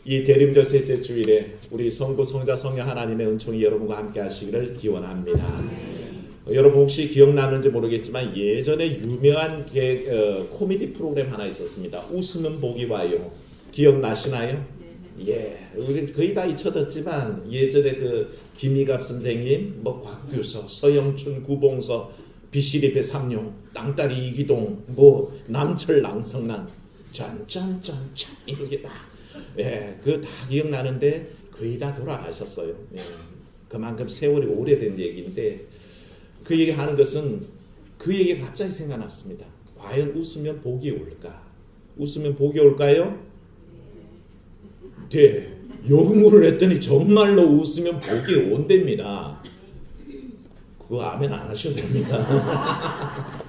이 대림절 셋째 주일에 우리 성부, 성자, 성령 하나님의 은총이 여러분과 함께 하시기를 기원합니다. 여러분 혹시 기억나는지 모르겠지만 예전에 유명한 코미디 프로그램 하나 있었습니다. 웃으면 복이 와요. 기억나시나요? 예, 거의 다 잊혀졌지만 예전에 그 김희갑 선생님, 뭐 곽규서, 서영춘, 구봉서, 비시리배 삼룡, 땅따리 이기동, 뭐 남철 랑성난, 짠짠짠짠 이렇게 딱, 예, 그 다 기억나는데 거의 다 돌아가셨어요. 예, 그만큼 세월이 오래된 얘기인데 그 얘기하는 것은 그 얘기가 갑자기 생각났습니다. 과연 웃으면 복이 올까? 웃으면 복이 올까요? 네, 연구를 했더니 정말로 웃으면 복이 온답니다. 그거 아멘 안 하셔도 됩니다.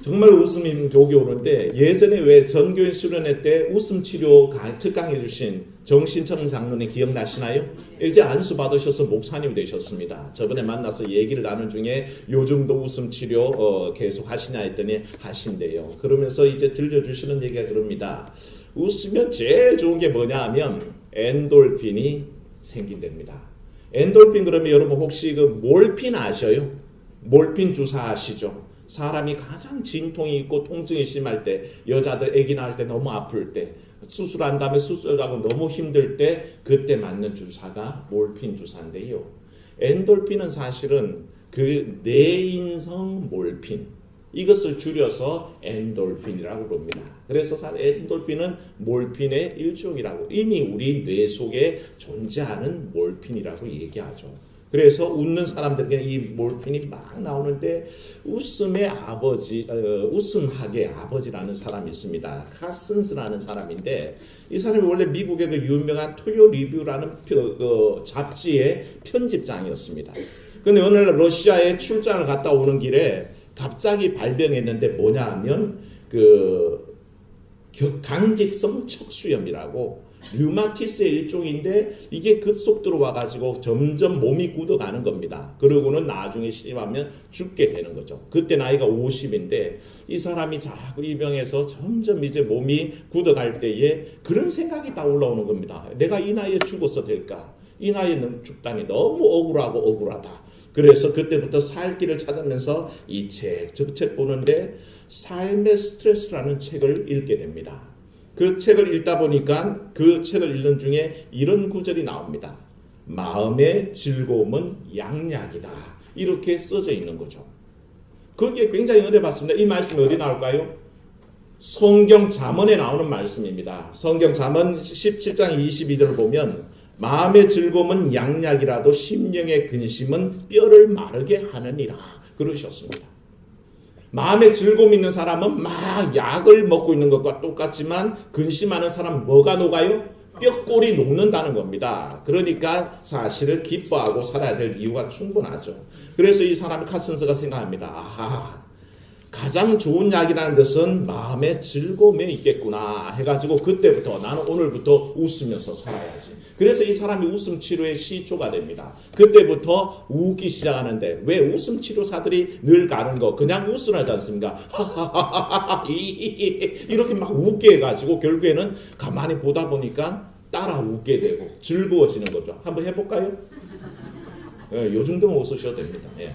정말 웃음이 복이 오는데 예전에 왜 전교인 수련회 때 웃음 치료 특강해 주신 정신청 장로님 기억나시나요? 이제 안수 받으셔서 목사님 되셨습니다. 저번에 만나서 얘기를 나눈 중에 요즘도 웃음 치료 계속 하시냐 했더니 하신대요. 그러면서 이제 들려주시는 얘기가 그럽니다. 웃으면 제일 좋은 게 뭐냐 하면 엔돌핀이 생긴답니다. 엔돌핀 그러면 여러분 혹시 그 몰핀 아셔요? 몰핀 주사 아시죠? 사람이 가장 진통이 있고 통증이 심할 때, 여자들 아기 낳을 때 너무 아플 때, 수술한 다음에 수술하고 너무 힘들 때 그때 맞는 주사가 몰핀 주사인데요. 엔돌핀은 사실은 그 뇌인성 몰핀, 이것을 줄여서 엔돌핀이라고 부릅니다. 그래서 엔돌핀은 몰핀의 일종이라고, 이미 우리 뇌 속에 존재하는 몰핀이라고 얘기하죠. 그래서 웃는 사람들에게 이 몰핀이 막 나오는데 웃음의 아버지, 웃음학의 아버지라는 사람이 있습니다. 카슨스라는 사람인데 이 사람이 원래 미국의 그 유명한 토요 리뷰라는 잡지의 편집장이었습니다. 그런데 어느 날 러시아에 출장을 갔다 오는 길에 갑자기 발병했는데 뭐냐 하면 그 강직성 척수염이라고 류마티스의 일종인데 이게 급속도로 와가지고 점점 몸이 굳어가는 겁니다. 그러고는 나중에 심하면 죽게 되는 거죠. 그때 나이가 50인데 이 사람이 자꾸 이 병에서 점점 이제 몸이 굳어갈 때에 그런 생각이 다 올라오는 겁니다. 내가 이 나이에 죽어서 될까? 이 나이에는 죽다니 너무 억울하다. 그래서 그때부터 살 길을 찾으면서 이 저 책 보는데 삶의 스트레스라는 책을 읽게 됩니다. 그 책을 읽다 보니까 그 책을 읽는 중에 이런 구절이 나옵니다. 마음의 즐거움은 양약이다. 이렇게 써져 있는 거죠. 거기에 굉장히 은혜 받습니다. 이 말씀이 어디 나올까요? 성경 잠언에 나오는 말씀입니다. 성경 잠언 17장 22절을 보면 마음의 즐거움은 양약이라도 심령의 근심은 뼈를 마르게 하느니라 그러셨습니다. 마음에 즐거움 있는 사람은 막 약을 먹고 있는 것과 똑같지만 근심하는 사람은 뭐가 녹아요? 뼈골이 녹는다는 겁니다. 그러니까 사실을 기뻐하고 살아야 될 이유가 충분하죠. 그래서 이 사람이 카슨스가 생각합니다. 아하, 가장 좋은 약이라는 것은 마음의 즐거움에 있겠구나 해가지고 그때부터 나는 오늘부터 웃으면서 살아야지. 그래서 이 사람이 웃음 치료의 시초가 됩니다. 그때부터 웃기 시작하는데 왜 웃음 치료사들이 늘 가는 거 그냥 웃으라지 않습니까? 하하하하하 이렇게 막 웃게 해가지고 결국에는 가만히 보다 보니까 따라 웃게 되고 즐거워지는 거죠. 한번 해볼까요? 예, 요 정도면 웃으셔도 됩니다. 예.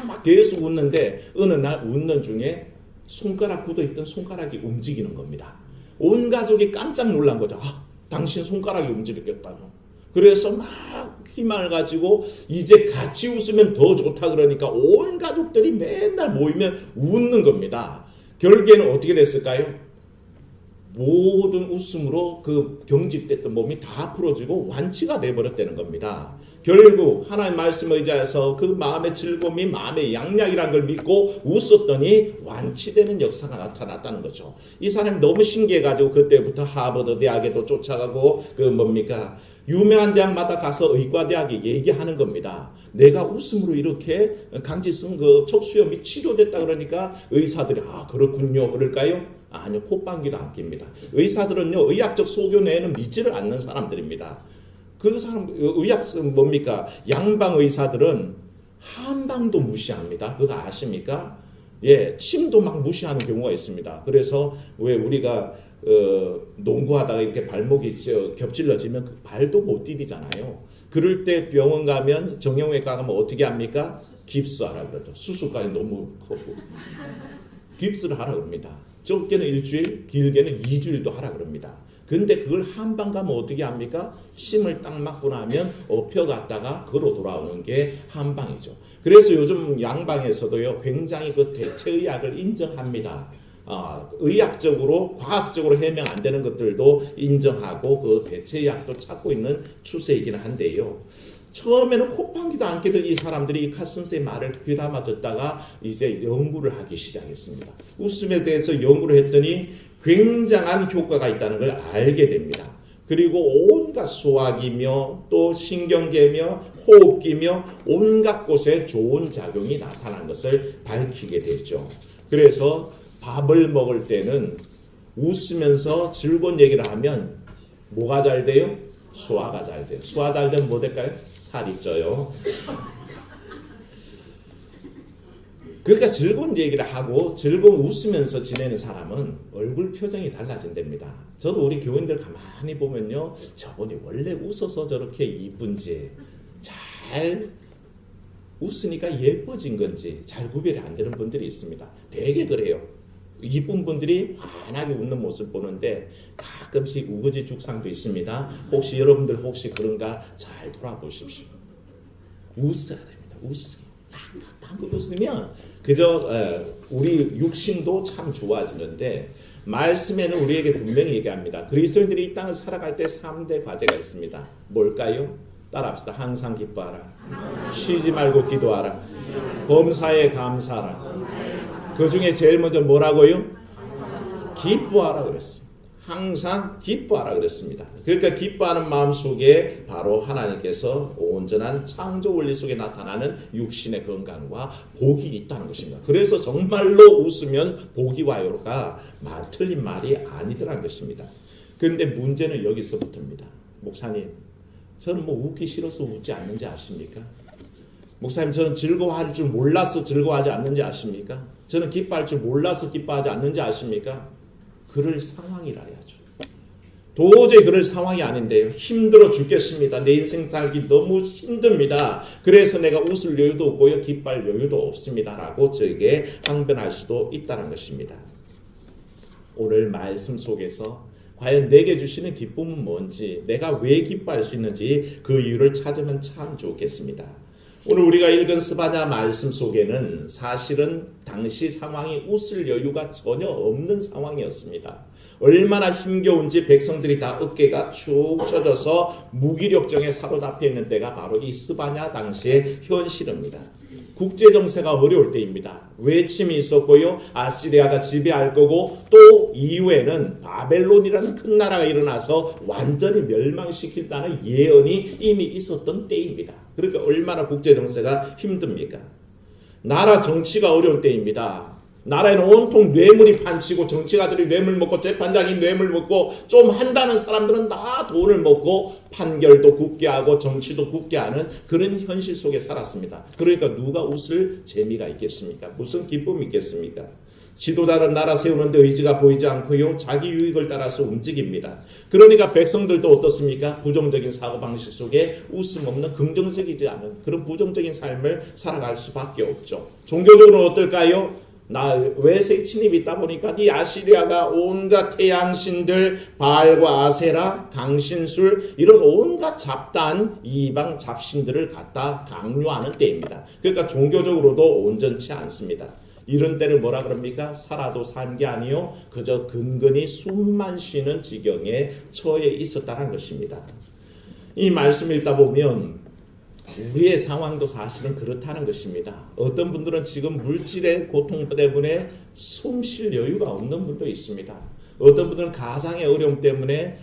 막 계속 웃는데 어느 날 웃는 중에 손가락 굳어있던 손가락이 움직이는 겁니다. 온 가족이 깜짝 놀란 거죠. 아, 당신 손가락이 움직였다고. 그래서 막 희망을 가지고 이제 같이 웃으면 더 좋다 그러니까 온 가족들이 맨날 모이면 웃는 겁니다. 결국에는 어떻게 됐을까요? 모든 웃음으로 그 경직됐던 몸이 다 풀어지고 완치가 돼버렸다는 겁니다. 결국 하나님 말씀을 의지해서 그 마음의 즐거움이 마음의 양약이라는 걸 믿고 웃었더니 완치되는 역사가 나타났다는 거죠. 이 사람이 너무 신기해가지고 그때부터 하버드 대학에도 쫓아가고 유명한 대학마다 가서 의과대학에 얘기하는 겁니다. 내가 웃음으로 이렇게 강직성 척수염이 치료됐다 그러니까 의사들이 그렇군요 그럴까요? 아니요, 콧방귀도 안 낍니다. 의사들은요, 의학적 소견에는 믿지를 않는 사람들입니다. 그 사람, 양방 의사들은 한방도 무시합니다. 그거 아십니까? 예, 침도 막 무시하는 경우가 있습니다. 그래서 왜 우리가 농구하다가 이렇게 발목이 겹질러지면 그 발도 못 디디잖아요. 그럴 때 병원 가면 정형외과 가면 어떻게 합니까? 깁스하라 그러죠. 수술까지 너무 크고 깁스를 하라 그럽니다. 적게는 일주일, 길게는 2주일도 하라 그럽니다. 근데 그걸 한방 가면 어떻게 합니까? 침을 딱 맞고 나면 엎혀갔다가 걸어 돌아오는 게 한방이죠. 그래서 요즘 양방에서도요, 굉장히 그 대체의학을 인정합니다. 의학적으로, 과학적으로 해명 안 되는 것들도 인정하고 그 대체의학도 찾고 있는 추세이기는 한데요. 처음에는 콧방귀도 안 뀌던 이 사람들이 이 카슨스의 말을 귀담아 듣다가 이제 연구를 하기 시작했습니다. 웃음에 대해서 연구를 했더니 굉장한 효과가 있다는 걸 알게 됩니다. 그리고 온갖 소화기며 또 신경계며 호흡기며 온갖 곳에 좋은 작용이 나타난 것을 밝히게 됐죠. 그래서 밥을 먹을 때는 웃으면서 즐거운 얘기를 하면 뭐가 잘 돼요? 소화가 잘 돼요. 소화 잘 되면 뭐 될까요? 살이 쪄요. 그러니까 즐거운 얘기를 하고 즐거운 웃으면서 지내는 사람은 얼굴 표정이 달라진답니다. 저도 우리 교인들 가만히 보면요, 저분이 원래 웃어서 저렇게 이쁜지, 잘 웃으니까 예뻐진 건지 잘 구별이 안 되는 분들이 있습니다. 되게 그래요. 이쁜 분들이 환하게 웃는 모습 보는데 가끔씩 우거지 죽상도 있습니다. 혹시 여러분들 혹시 그런가 잘 돌아보십시오. 웃어야 됩니다. 웃어요. 방금 웃으면 그저 우리 육신도 참 좋아지는데, 말씀에는 우리에게 분명히 얘기합니다. 그리스도인들이 이 땅을 살아갈 때 3대 과제가 있습니다. 뭘까요? 따라합시다. 항상 기뻐하라. 쉬지 말고 기도하라. 범사에 감사하라. 그 중에 제일 먼저 뭐라고요? 기뻐하라 그랬어요. 항상 기뻐하라 그랬습니다. 그러니까 기뻐하는 마음 속에 바로 하나님께서 온전한 창조 원리 속에 나타나는 육신의 건강과 복이 있다는 것입니다. 그래서 정말로 웃으면 복이 와요가 틀린 말이 아니더라는 것입니다. 그런데 문제는 여기서부터입니다. 목사님, 저는 뭐 웃기 싫어서 웃지 않는지 아십니까? 목사님, 저는 즐거워할 줄 몰라서 즐거워하지 않는지 아십니까? 저는 기뻐할 줄 몰라서 기뻐하지 않는지 아십니까? 그럴 상황이라야죠. 도저히 그럴 상황이 아닌데요. 힘들어 죽겠습니다. 내 인생 살기 너무 힘듭니다. 그래서 내가 웃을 여유도 없고요, 기뻐할 여유도 없습니다. 라고 저에게 항변할 수도 있다는 것입니다. 오늘 말씀 속에서 과연 내게 주시는 기쁨은 뭔지, 내가 왜 기뻐할 수 있는지 그 이유를 찾으면 참 좋겠습니다. 오늘 우리가 읽은 스바냐 말씀 속에는 사실은 당시 상황이 웃을 여유가 전혀 없는 상황이었습니다. 얼마나 힘겨운지 백성들이 다 어깨가 축 처져서 무기력증에 사로잡혀 있는 때가 바로 이 스바냐 당시의 현실입니다. 국제정세가 어려울 때입니다. 외침이 있었고요, 아시리아가 지배할 거고, 또 이후에는 바벨론이라는 큰 나라가 일어나서 완전히 멸망시킨다는 예언이 이미 있었던 때입니다. 그러니까 얼마나 국제정세가 힘듭니까? 나라 정치가 어려운 때입니다. 나라에는 온통 뇌물이 판치고, 정치가들이 뇌물 먹고, 재판장이 뇌물 먹고, 좀 한다는 사람들은 다 돈을 먹고 판결도 굽게 하고 정치도 굽게 하는 그런 현실 속에 살았습니다. 그러니까 누가 웃을 재미가 있겠습니까? 무슨 기쁨이 있겠습니까? 지도자는 나라 세우는데 의지가 보이지 않고요, 자기 유익을 따라서 움직입니다. 그러니까 백성들도 어떻습니까? 부정적인 사고방식 속에 웃음 없는 긍정적이지 않은 그런 부정적인 삶을 살아갈 수밖에 없죠. 종교적으로는 어떨까요? 외세 침입이 있다 보니까 이 아시리아가 온갖 태양신들, 바알과 아세라, 강신술, 이런 온갖 잡다한 이방 잡신들을 갖다 강요하는 때입니다. 그러니까 종교적으로도 온전치 않습니다. 이런 때를 뭐라 그럽니까? 살아도 산 게 아니요, 그저 근근히 숨만 쉬는 지경에 처해 있었다는 것입니다. 이 말씀 읽다 보면 우리의 상황도 사실은 그렇다는 것입니다. 어떤 분들은 지금 물질의 고통 때문에 숨 쉴 여유가 없는 분도 있습니다. 어떤 분들은 가상의 어려움 때문에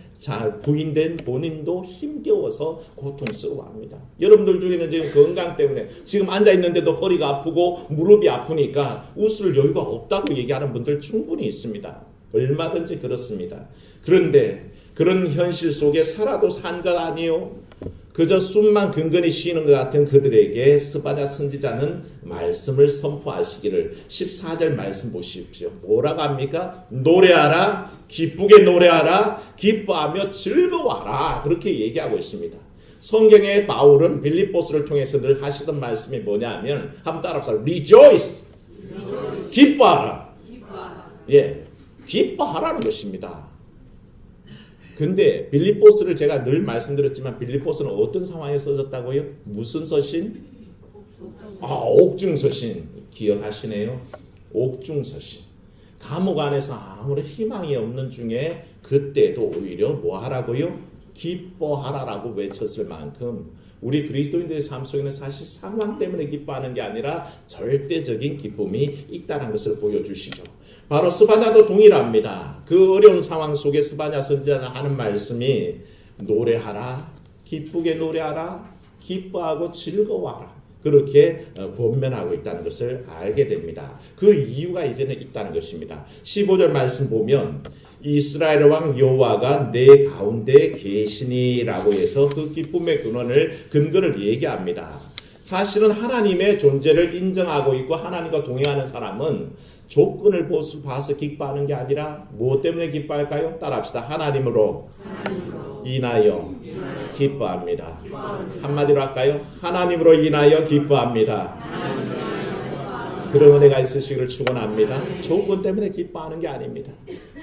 부인된 본인도 힘겨워서 고통스러워합니다. 여러분들 중에는 지금 건강 때문에 지금 앉아있는데도 허리가 아프고 무릎이 아프니까 웃을 여유가 없다고 얘기하는 분들 충분히 있습니다. 얼마든지 그렇습니다. 그런데 그런 현실 속에 살아도 산 것 아니에요? 그저 숨만 근근히 쉬는 것 같은 그들에게 스바냐 선지자는 말씀을 선포하시기를 14절 말씀 보십시오. 뭐라고 합니까? 노래하라, 기쁘게 노래하라, 기뻐하며 즐거워하라. 그렇게 얘기하고 있습니다. 성경의 바울은 빌립보스를 통해서 늘 하시던 말씀이 뭐냐면 한번 따라합시다. Rejoice. 기뻐하라. 예, 기뻐하라는 것입니다. 근데 빌립보스를 제가 늘 말씀드렸지만 빌립보스는 어떤 상황에 써졌다고요? 무슨 서신? 옥중서신. 기억하시네요. 옥중서신. 감옥 안에서 아무런 희망이 없는 중에 그때도 오히려 뭐 하라고요? 기뻐하라라고 외쳤을 만큼 우리 그리스도인들의 삶 속에는 사실 상황 때문에 기뻐하는 게 아니라 절대적인 기쁨이 있다는 것을 보여주시죠. 바로 스바냐도 동일합니다. 그 어려운 상황 속에 스바냐 선지자는 하는 말씀이 노래하라, 기쁘게 노래하라, 기뻐하고 즐거워하라. 그렇게 권면하고 있다는 것을 알게 됩니다. 그 이유가 이제는 있다는 것입니다. 15절 말씀 보면 이스라엘 왕 여호와가 내 가운데 계시니라고 해서 그 기쁨의 근거를 얘기합니다. 사실은 하나님의 존재를 인정하고 있고 하나님과 동행하는 사람은 조건을 봐서 기뻐하는 게 아니라 무엇 때문에 기뻐할까요? 따라합시다. 하나님으로 인하여 기뻐합니다. 한마디로 할까요? 하나님으로 인하여 기뻐합니다. 그런 은혜가 있으시기를 축원합니다. 조건 때문에 기뻐하는 게 아닙니다.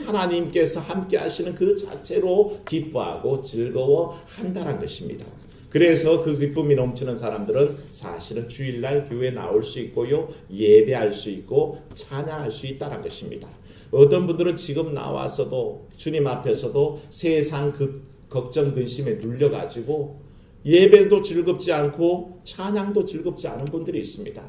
하나님께서 함께 하시는 그 자체로 기뻐하고 즐거워한다는 것입니다. 그래서 그 기쁨이 넘치는 사람들은 사실은 주일날 교회에 나올 수 있고요, 예배할 수 있고 찬양할 수 있다는 것입니다. 어떤 분들은 지금 나와서도 주님 앞에서도 세상 그 걱정 근심에 눌려가지고 예배도 즐겁지 않고 찬양도 즐겁지 않은 분들이 있습니다.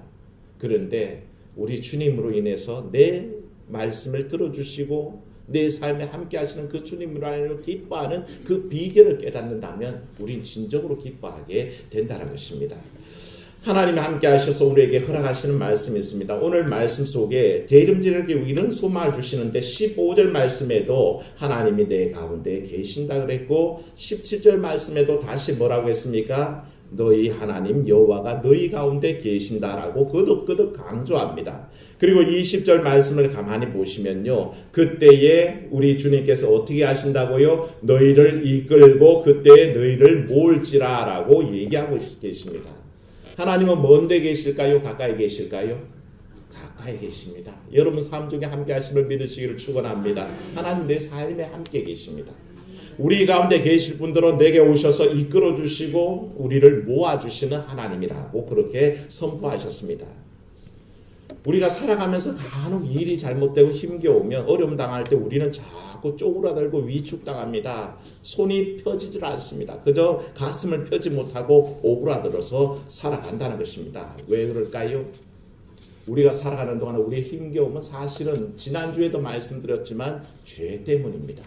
그런데 우리 주님으로 인해서 내 말씀을 들어주시고 내 삶에 함께 하시는 그 주님으로 인하여 기뻐하는 그 비결을 깨닫는다면 우린 진정으로 기뻐하게 된다는 것입니다. 하나님이 함께 하셔서 우리에게 허락하시는 말씀이 있습니다. 오늘 말씀 속에 대름질에게 이런 소망을 주시는데 15절 말씀에도 하나님이 내 가운데 계신다 그랬고 17절 말씀에도 다시 뭐라고 했습니까? 너희 하나님 여호와가 너희 가운데 계신다라고 거듭거듭 강조합니다. 그리고 20절 말씀을 가만히 보시면요. 그때에 우리 주님께서 어떻게 하신다고요? 너희를 이끌고 그때에 너희를 모을지라라고 얘기하고 계십니다. 하나님은 먼데 계실까요? 가까이 계실까요? 가까이 계십니다. 여러분 삶 중에 함께 하심을 믿으시기를 축원합니다. 하나님 내 삶에 함께 계십니다. 우리 가운데 계실 분들은 내게 오셔서 이끌어 주시고 우리를 모아주시는 하나님이라고 그렇게 선포하셨습니다. 우리가 살아가면서 간혹 일이 잘못되고 힘겨우면 어려움 당할 때 우리는 자꾸 쪼그라들고 위축당합니다. 손이 펴지질 않습니다. 그저 가슴을 펴지 못하고 오그라들어서 살아간다는 것입니다. 왜 그럴까요? 우리가 살아가는 동안 우리의 힘겨움은 사실은 지난주에도 말씀드렸지만 죄 때문입니다.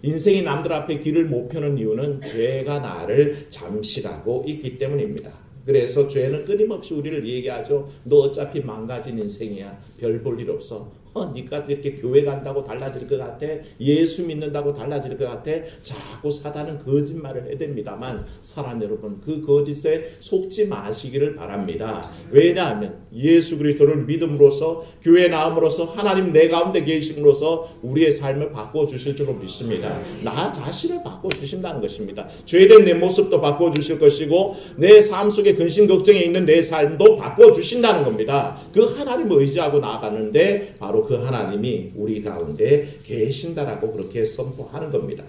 인생이 남들 앞에 길을 못 펴는 이유는 죄가 나를 잠식하고 있기 때문입니다. 그래서 죄는 끊임없이 우리를 얘기하죠. 너 어차피 망가진 인생이야. 별 볼 일 없어. 네가 이렇게 교회 간다고 달라질 것 같아? 예수 믿는다고 달라질 것 같아? 자꾸 사단은 거짓말을 해댑니다만 사람 여러분 그 거짓에 속지 마시기를 바랍니다. 왜냐하면 예수 그리스도를 믿음으로써 교회에 나옴으로써 하나님 내 가운데 계심으로써 우리의 삶을 바꿔주실 줄로 믿습니다. 나 자신을 바꿔주신다는 것입니다. 죄된 내 모습도 바꿔주실 것이고 내 삶 속에 근심 걱정에 있는 내 삶도 바꿔주신다는 겁니다. 그 하나님을 의지하고 나아가는데 바로 그 하나님이 우리 가운데 계신다라고 그렇게 선포하는 겁니다.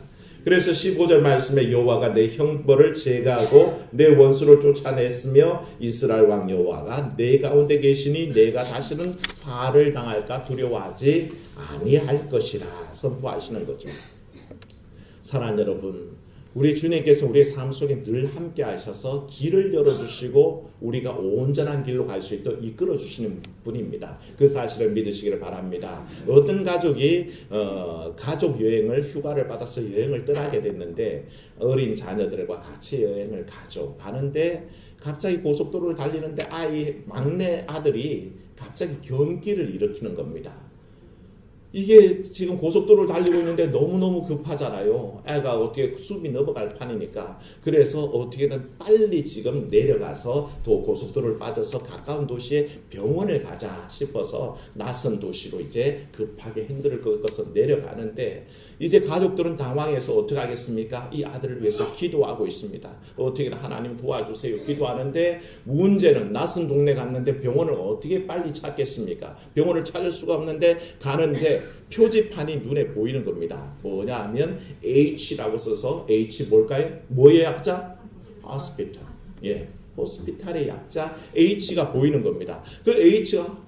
그래서 15절 말씀에 여호와가 내 형벌을 제거하고 내 원수를 쫓아냈으며 이스라엘 왕 여호와가 내 가운데 계시니 내가 다시는 화를 당할까 두려워하지 아니할 것이라 선포하시는 거죠. 사랑하는 여러분, 우리 주님께서 우리의 삶 속에 늘 함께 하셔서 길을 열어주시고 우리가 온전한 길로 갈 수 있도록 이끌어주시는 분입니다. 그 사실을 믿으시기를 바랍니다. 어떤 가족이 가족 여행을 휴가를 받아서 여행을 떠나게 됐는데 어린 자녀들과 같이 여행을 가는데 갑자기 고속도로를 달리는데 막내 아들이 갑자기 경기를 일으키는 겁니다. 이게 지금 고속도로를 달리고 있는데 너무너무 급하잖아요. 애가 어떻게 숨이 넘어갈 판이니까. 그래서 어떻게든 빨리 지금 내려가서 또 고속도로를 빠져서 가까운 도시에 병원을 가자 싶어서 낯선 도시로 이제 급하게 핸들을 꺾어서 내려가는데 이제 가족들은 당황해서 어떻게 하겠습니까? 이 아들을 위해서 기도하고 있습니다. 어떻게든 하나님 도와주세요. 기도하는데 문제는 낯선 동네 갔는데 병원을 어떻게 빨리 찾겠습니까? 병원을 찾을 수가 없는데 가는데 표지판이 눈에 보이는 겁니다. 뭐냐 하면 H라고 써서 H 뭘까요? 뭐의 약자? 호스피탈. 예. 호스피탈의 약자 H가 보이는 겁니다. 그 H가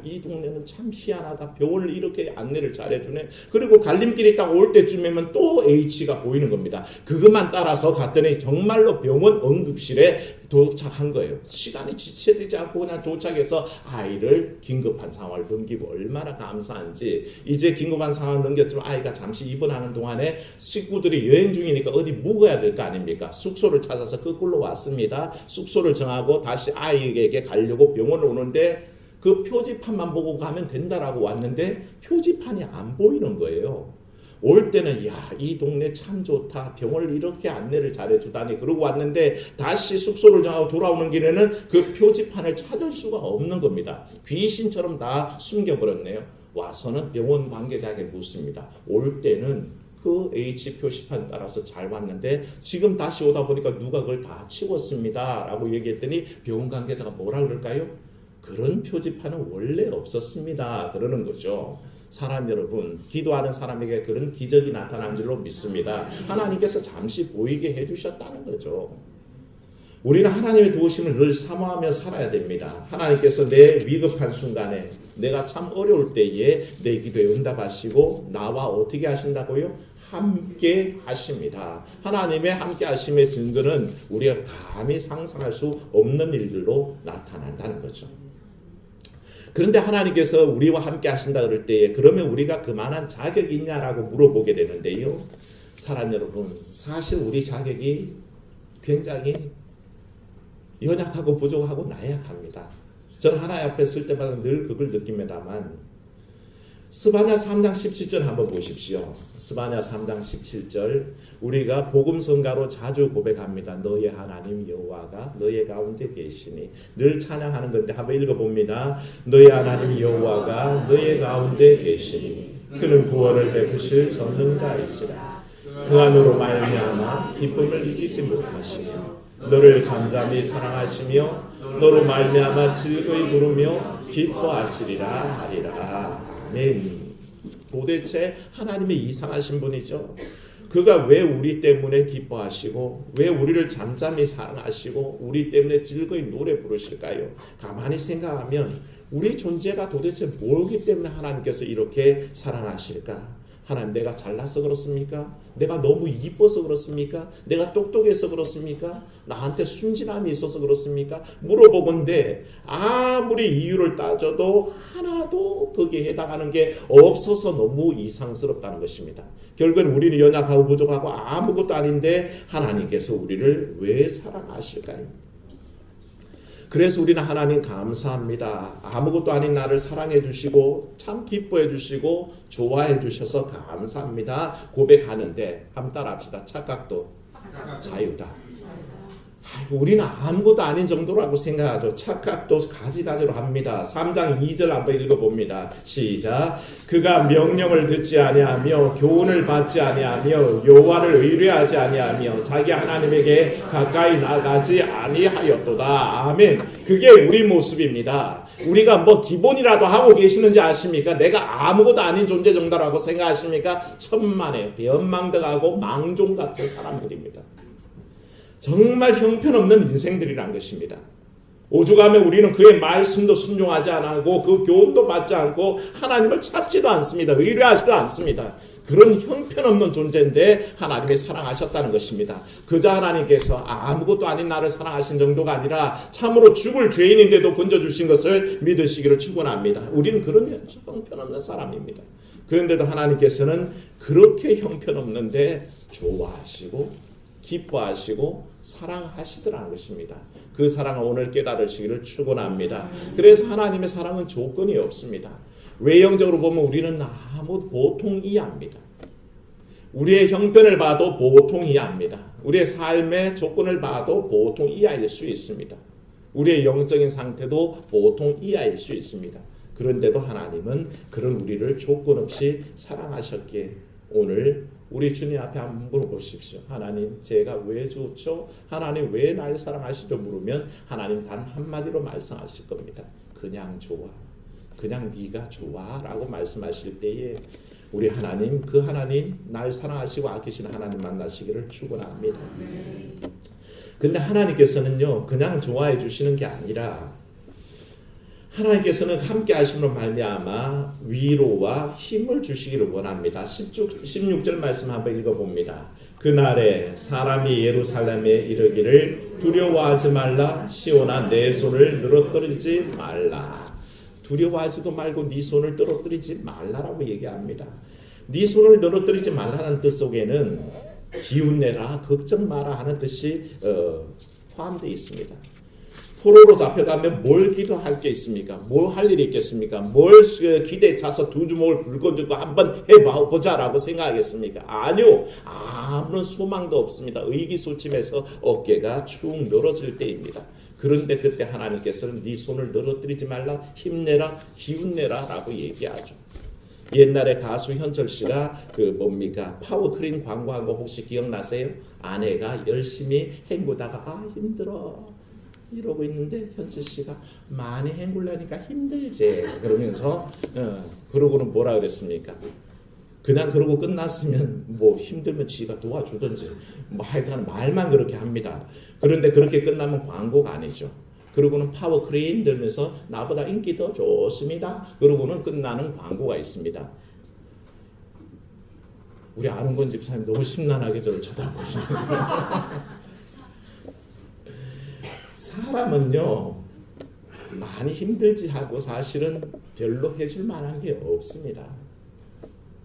이 동네는 참 희한하다. 병원을 이렇게 안내를 잘해주네. 그리고 갈림길이 딱 올 때쯤이면 또 H가 보이는 겁니다. 그것만 따라서 갔더니 정말로 병원 응급실에 도착한 거예요. 시간이 지체되지 않고 그냥 도착해서 아이를 긴급한 상황을 넘기고 얼마나 감사한지. 이제 긴급한 상황을 넘겼지만 아이가 잠시 입원하는 동안에 식구들이 여행 중이니까 어디 묵어야 될 거 아닙니까? 숙소를 찾아서 거꾸로 왔습니다. 숙소를 정하고 다시 아이에게 가려고 병원을 오는데 그 표지판만 보고 가면 된다라고 왔는데 표지판이 안 보이는 거예요. 올 때는 이 동네 참 좋다. 병원을 이렇게 안내를 잘해주다니 그러고 왔는데 다시 숙소를 정하고 돌아오는 길에는 그 표지판을 찾을 수가 없는 겁니다. 귀신처럼 다 숨겨버렸네요. 와서는 병원 관계자에게 묻습니다. 올 때는 그 H 표시판 따라서 잘 왔는데 지금 다시 오다 보니까 누가 그걸 다 치웠습니다 라고 얘기했더니 병원 관계자가 뭐라 그럴까요? 그런 표지판은 원래 없었습니다 그러는 거죠. 사람 여러분, 기도하는 사람에게 그런 기적이 나타난 줄로 믿습니다. 하나님께서 잠시 보이게 해주셨다는 거죠. 우리는 하나님의 도우심을 늘 사모하며 살아야 됩니다. 하나님께서 내 위급한 순간에 내가 참 어려울 때에 내 기도에 응답하시고 나와 어떻게 하신다고요? 함께 하십니다. 하나님의 함께 하심의 증거는 우리가 감히 상상할 수 없는 일들로 나타난다는 거죠. 그런데 하나님께서 우리와 함께 하신다 그럴 때에 그러면 우리가 그만한 자격이 있냐라고 물어보게 되는데요. 사람 여러분, 사실 우리 자격이 굉장히 연약하고 부족하고 나약합니다. 저는 하나님 앞에 쓸 때마다 늘 그걸 느낍니다만 스바냐 3장 17절 한번 보십시오. 스바냐 3장 17절 우리가 복음성가로 자주 고백합니다. 너의 하나님 여호와가 너의 가운데 계시니 늘 찬양하는 건데 한번 읽어봅니다. 너의 하나님 여호와가 너의 가운데 계시니 그는 구원을 베푸실 전능자이시라. 그 안으로 말미암아 기쁨을 이기지 못하시며 너를 잠잠히 사랑하시며 너로 말미암아 즐거이 부르며 기뻐하시리라 하리라. 아멘. 도대체 하나님의 이상하신 분이죠. 그가 왜 우리 때문에 기뻐하시고 왜 우리를 잠잠히 사랑하시고 우리 때문에 즐거이 노래 부르실까요? 가만히 생각하면 우리 존재가 도대체 뭐기 때문에 하나님께서 이렇게 사랑하실까? 하나님, 내가 잘나서 그렇습니까? 내가 너무 이뻐서 그렇습니까? 내가 똑똑해서 그렇습니까? 나한테 순진함이 있어서 그렇습니까? 물어보건대 아무리 이유를 따져도 하나도 거기에 해당하는 게 없어서 너무 이상스럽다는 것입니다. 결국은 우리는 연약하고 부족하고 아무것도 아닌데 하나님께서 우리를 왜 사랑하실까요? 그래서 우리는 하나님 감사합니다. 아무것도 아닌 나를 사랑해 주시고 참 기뻐해 주시고 좋아해 주셔서 감사합니다. 고백하는데 한번 따라합시다. 착각도 자유다. 우리는 아무것도 아닌 정도라고 생각하죠. 착각도 가지가지로 합니다. 3장 2절 한번 읽어봅니다. 시작. 그가 명령을 듣지 아니하며 교훈을 받지 아니하며 여호와를 의뢰하지 아니하며 자기 하나님에게 가까이 나가지 아니하였도다. 아멘. 그게 우리 모습입니다. 우리가 뭐 기본이라도 하고 계시는지 아십니까? 내가 아무것도 아닌 존재 정도라고 생각하십니까? 천만에 변망덕하고 망종 같은 사람들입니다. 정말 형편없는 인생들이란 것입니다. 오죽하면 우리는 그의 말씀도 순종하지 않고 그 교훈도 받지 않고 하나님을 찾지도 않습니다. 의뢰하지도 않습니다. 그런 형편없는 존재인데 하나님이 사랑하셨다는 것입니다. 그저 하나님께서 아무것도 아닌 나를 사랑하신 정도가 아니라 참으로 죽을 죄인인데도 건져주신 것을 믿으시기를 축원합니다. 우리는 그런 형편없는 사람입니다. 그런데도 하나님께서는 그렇게 형편없는데 좋아하시고 기뻐하시고 사랑하시더라는 것입니다. 그 사랑을 오늘 깨달으시기를 축원합니다. 그래서 하나님의 사랑은 조건이 없습니다. 외형적으로 보면 우리는 아무 보통 이해합니다. 우리의 형편을 봐도 보통 이해합니다. 우리의 삶의 조건을 봐도 보통 이해할 수 있습니다. 우리의 영적인 상태도 보통 이해할 수 있습니다. 그런데도 하나님은 그런 우리를 조건 없이 사랑하셨기에 오늘 우리 주님 앞에 한번 물어보십시오. 하나님, 제가 왜 좋죠? 하나님, 왜 날 사랑하시죠? 물으면 하나님 단 한마디로 말씀하실 겁니다. 그냥 좋아. 그냥 네가 좋아 라고 말씀하실 때에 우리 하나님, 그 하나님, 날 사랑하시고 아끼시는 하나님 만나시기를 축원합니다. 근데 하나님께서는요, 그냥 좋아해 주시는 게 아니라 하나님께서는 함께 하심으로 말미암아 위로와 힘을 주시기를 원합니다. 16절 말씀 한번 읽어봅니다. 그날에 사람이 예루살렘에 이르기를 두려워하지 말라. 시온아, 내 손을 늘어뜨리지 말라. 두려워하지도 말고 네 손을 떨어뜨리지 말라라고 얘기합니다. 네 손을 늘어뜨리지 말라는 뜻 속에는 기운내라, 걱정 마라 하는 뜻이 포함되어 있습니다. 포로로 잡혀가면 뭘 기도할 게 있습니까? 뭘 할 일이 있겠습니까? 뭘 기대에 차서 두 주먹을 불거지고 한번 해보자라고 생각하겠습니까? 아니요. 아무런 소망도 없습니다. 의기소침해서 어깨가 축 늘어질 때입니다. 그런데 그때 하나님께서는 네 손을 늘어뜨리지 말라, 힘내라, 기운내라 라고 얘기하죠. 옛날에 가수 현철 씨가 파워크림 광고한 거 혹시 기억나세요? 아내가 열심히 헹구다가 힘들어 이러고 있는데 현철 씨가 많이 헹굴려니까 힘들지 그러면서 그러고는 뭐라 그랬습니까? 그냥 그러고 끝났으면 뭐 힘들면 지가 도와주든지 뭐 하여튼 말만 그렇게 합니다. 그런데 그렇게 끝나면 광고가 아니죠. 그러고는 파워크림 들면서 나보다 인기 더 좋습니다. 그러고는 끝나는 광고가 있습니다. 우리 아는건 집사님 너무 심란하게 저를 쳐다보시네요. 사람은요 많이 힘들지 하고 사실은 별로 해줄 만한 게 없습니다.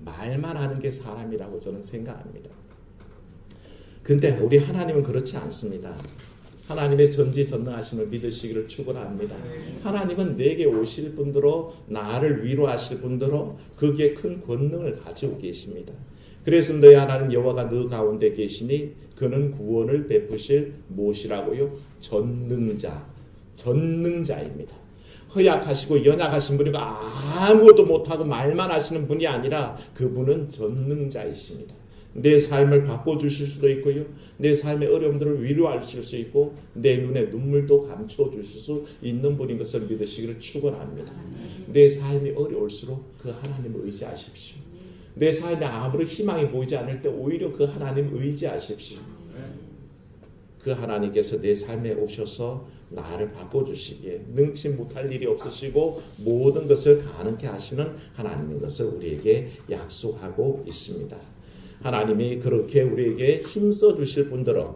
말만 하는 게 사람이라고 저는 생각합니다. 근데 우리 하나님은 그렇지 않습니다. 하나님의 전지전능하심을 믿으시기를 축원합니다. 하나님은 내게 오실 분들로 나를 위로하실 분들로 거기에 큰 권능을 가지고 계십니다. 그래서 너희 하나님 여호와가 너 가운데 계시니 그는 구원을 베푸실 무엇이라고요? 전능자입니다. 허약하시고 연약하신 분이고 아무것도 못하고 말만 하시는 분이 아니라 그분은 전능자이십니다. 내 삶을 바꿔주실 수도 있고요. 내 삶의 어려움들을 위로하실 수 있고 내 눈에 눈물도 감춰주실 수 있는 분인 것을 믿으시기를 축원합니다. 내 삶이 어려울수록 그 하나님을 의지하십시오. 내 삶에 아무런 희망이 보이지 않을 때 오히려 그 하나님을 의지하십시오. 그 하나님께서 내 삶에 오셔서 나를 바꿔주시기에 능치 못할 일이 없으시고 모든 것을 가능케 하시는 하나님인 것을 우리에게 약속하고 있습니다. 하나님이 그렇게 우리에게 힘써 주실 분들은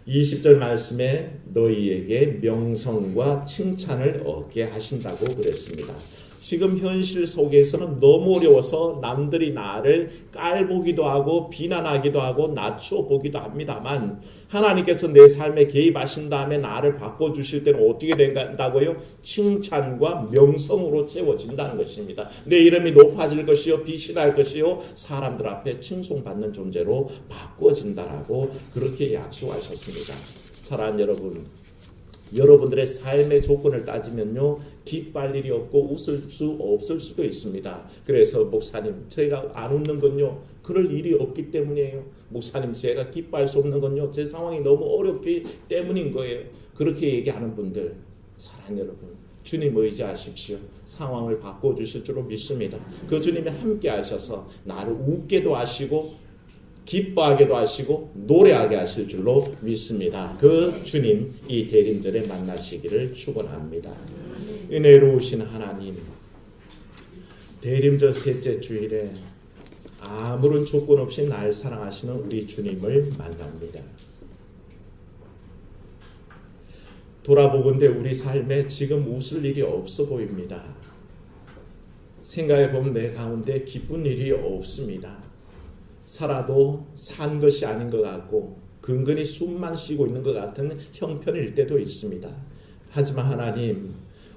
20절 말씀에 너희에게 명성과 칭찬을 얻게 하신다고 그랬습니다. 지금 현실 속에서는 너무 어려워서 남들이 나를 깔보기도 하고 비난하기도 하고 낮춰보기도 합니다만 하나님께서 내 삶에 개입하신 다음에 나를 바꿔주실 때는 어떻게 된다고요? 칭찬과 명성으로 채워진다는 것입니다. 내 이름이 높아질 것이요 빛이 날 것이요 사람들 앞에 칭송받는 존재로 바꿔진다라고 그렇게 약속하셨습니다. 사랑하는 여러분, 여러분들의 삶의 조건을 따지면요 기뻐할 일이 없고 웃을 수 없을 수도 있습니다. 그래서 목사님 저희가 안 웃는 건요 그럴 일이 없기 때문이에요. 목사님 제가 기뻐할 수 없는 건요 제 상황이 너무 어렵기 때문인 거예요. 그렇게 얘기하는 분들 사랑하는 여러분 주님 의지하십시오. 상황을 바꿔주실 줄로 믿습니다. 그 주님이 함께 하셔서 나를 웃게도 하시고 기뻐하게도 하시고 노래하게 하실 줄로 믿습니다. 그 주님 이 대림절에 만나시기를 축원합니다. 은혜로우신 하나님, 대림절 셋째 주일에 아무런 조건 없이 날 사랑하시는 우리 주님을 만납니다. 돌아보건대 우리 삶에 지금 웃을 일이 없어 보입니다. 생각해보면 내 가운데 기쁜 일이 없습니다. 살아도 산 것이 아닌 것 같고 근근히 숨만 쉬고 있는 것 같은 형편일 때도 있습니다. 하지만 하나님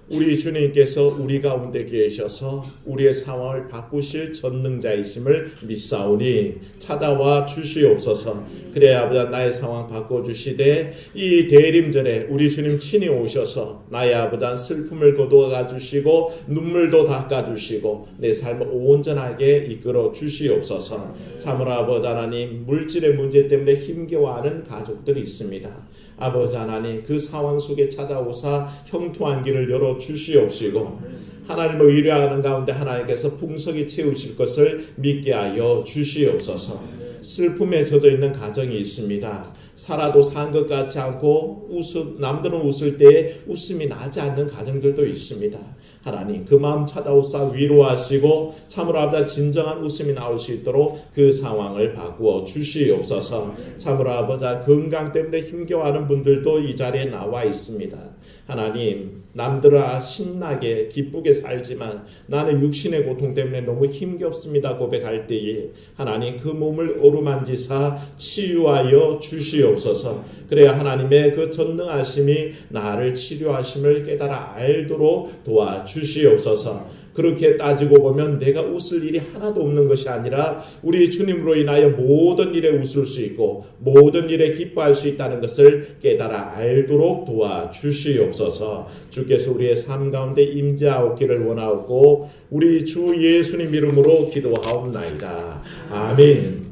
우리 주님께서 우리 가운데 계셔서 우리의 상황을 바꾸실 전능자이심을 믿사오니 찾아와 주시옵소서. 그래야 아버지 나의 상황 바꿔주시되 이 대림절에 우리 주님 친히 오셔서 나의 아버지 슬픔을 거두어 주시고 눈물도 닦아주시고 내 삶을 온전하게 이끌어 주시옵소서. 참으로 아버지 하나님 물질의 문제 때문에 힘겨워하는 가족들이 있습니다. 아버지 하나님 그 상황 속에 찾아오사 형통한 길을 열어 주시옵시고 하나님을 의뢰하는 가운데 하나님께서 풍성히 채우실 것을 믿게 하여 주시옵소서. 슬픔에 젖어 있는 가정이 있습니다. 살아도 산 것 같지 않고 남들은 웃을 때에 웃음이 나지 않는 가정들도 있습니다. 하나님 그 마음 찾아오사 위로하시고 참으로 아버지 진정한 웃음이 나올 수 있도록 그 상황을 바꾸어 주시옵소서. 참으로 아버지 건강 때문에 힘겨워하는 분들도 이 자리에 나와 있습니다. 하나님 남들아 신나게 기쁘게 살지만 나는 육신의 고통 때문에 너무 힘겹습니다 고백할 때에 하나님 그 몸을 어루만지사 치유하여 주시옵소서. 그래야 하나님의 그 전능하심이 나를 치료하심을 깨달아 알도록 도와주시옵소서. 그렇게 따지고 보면 내가 웃을 일이 하나도 없는 것이 아니라 우리 주님으로 인하여 모든 일에 웃을 수 있고 모든 일에 기뻐할 수 있다는 것을 깨달아 알도록 도와주시옵소서. 주께서 우리의 삶 가운데 임재하옵기를 원하옵고 우리 주 예수님 이름으로 기도하옵나이다. 아멘.